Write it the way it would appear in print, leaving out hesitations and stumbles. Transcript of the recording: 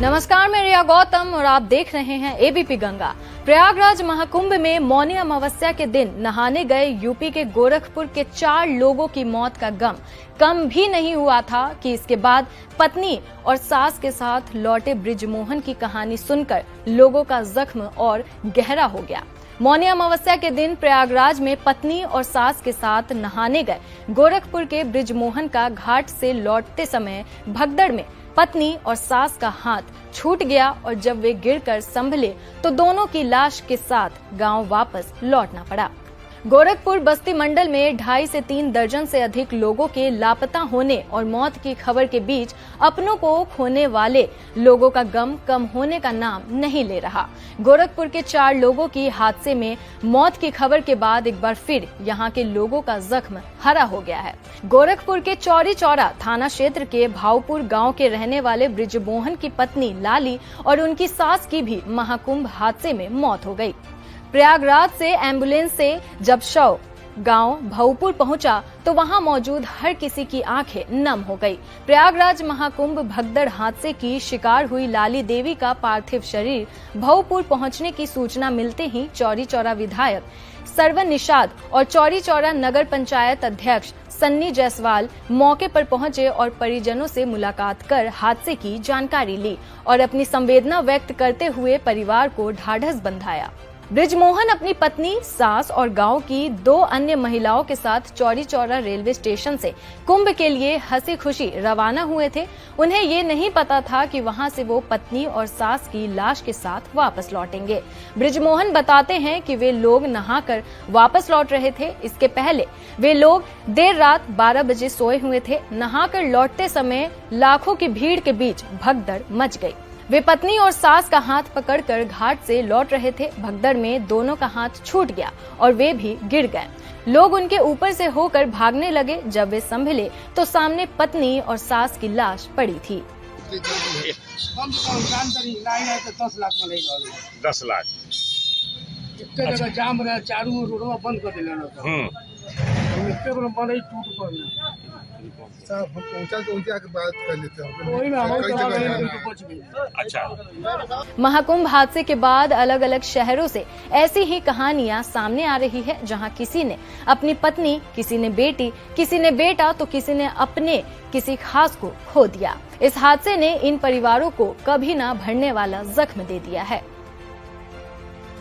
नमस्कार, मैं रिया गौतम और आप देख रहे हैं एबीपी गंगा। प्रयागराज महाकुंभ में मौनी अमावस्या के दिन नहाने गए यूपी के गोरखपुर के 4 लोगों की मौत का गम कम भी नहीं हुआ था कि इसके बाद पत्नी और सास के साथ लौटे बृजमोहन की कहानी सुनकर लोगों का जख्म और गहरा हो गया। मौनी अमावस्या के दिन प्रयागराज में पत्नी और सास के साथ नहाने गए गोरखपुर के बृजमोहन का घाट से लौटते समय भगदड़ में पत्नी और सास का हाथ छूट गया और जब वे गिरकर संभले तो दोनों की लाश के साथ गांव वापस लौटना पड़ा। गोरखपुर बस्ती मंडल में 2.5 से 3 दर्जन से अधिक लोगों के लापता होने और मौत की खबर के बीच अपनों को खोने वाले लोगों का गम कम होने का नाम नहीं ले रहा। गोरखपुर के 4 लोगों की हादसे में मौत की खबर के बाद एक बार फिर यहां के लोगों का जख्म हरा हो गया है। गोरखपुर के चौरी चौरा थाना क्षेत्र के भावपुर गांव के रहने वाले बृजमोहन की पत्नी लाली और उनकी सास की भी महाकुंभ हादसे में मौत हो गई। प्रयागराज से एम्बुलेंस से जब शव गांव भावपुर पहुंचा तो वहां मौजूद हर किसी की आंखें नम हो गई। प्रयागराज महाकुंभ भगदड़ हादसे की शिकार हुई लाली देवी का पार्थिव शरीर भावपुर पहुंचने की सूचना मिलते ही चौरी चौरा विधायक सरवन निषाद और चौरी चौरा नगर पंचायत अध्यक्ष सन्नी जायसवाल मौके पर पहुंचे और परिजनों से मुलाकात कर हादसे की जानकारी ली और अपनी संवेदना व्यक्त करते हुए परिवार को ढाढ़स बंधाया। बृजमोहन अपनी पत्नी, सास और गांव की 2 अन्य महिलाओं के साथ चौरी चौरा रेलवे स्टेशन से कुंभ के लिए हंसी खुशी रवाना हुए थे। उन्हें ये नहीं पता था कि वहां से वो पत्नी और सास की लाश के साथ वापस लौटेंगे। बृजमोहन बताते हैं कि वे लोग नहाकर वापस लौट रहे थे। इसके पहले वे लोग देर रात 12 बजे सोए हुए थे। नहाकर लौटते समय लाखों की भीड़ के बीच भगदड़ मच गई। वे पत्नी और सास का हाथ पकड़कर घाट से लौट रहे थे। भगदड़ में दोनों का हाथ छूट गया और वे भी गिर गए। लोग उनके ऊपर से होकर भागने लगे। जब वे संभले तो सामने पत्नी और सास की लाश पड़ी थी। 10 लाख जगह जाम रहा, चारों रोडवा बंद कर दिला हम पहुंचा तो उनसे आके बात कर लेते हैं। अच्छा, महाकुंभ हादसे के बाद अलग अलग शहरों से ऐसी ही कहानियां सामने आ रही है, जहां किसी ने अपनी पत्नी, किसी ने बेटी, किसी ने बेटा तो किसी ने अपने किसी खास को खो दिया। इस हादसे ने इन परिवारों को कभी ना भरने वाला जख्म दे दिया है।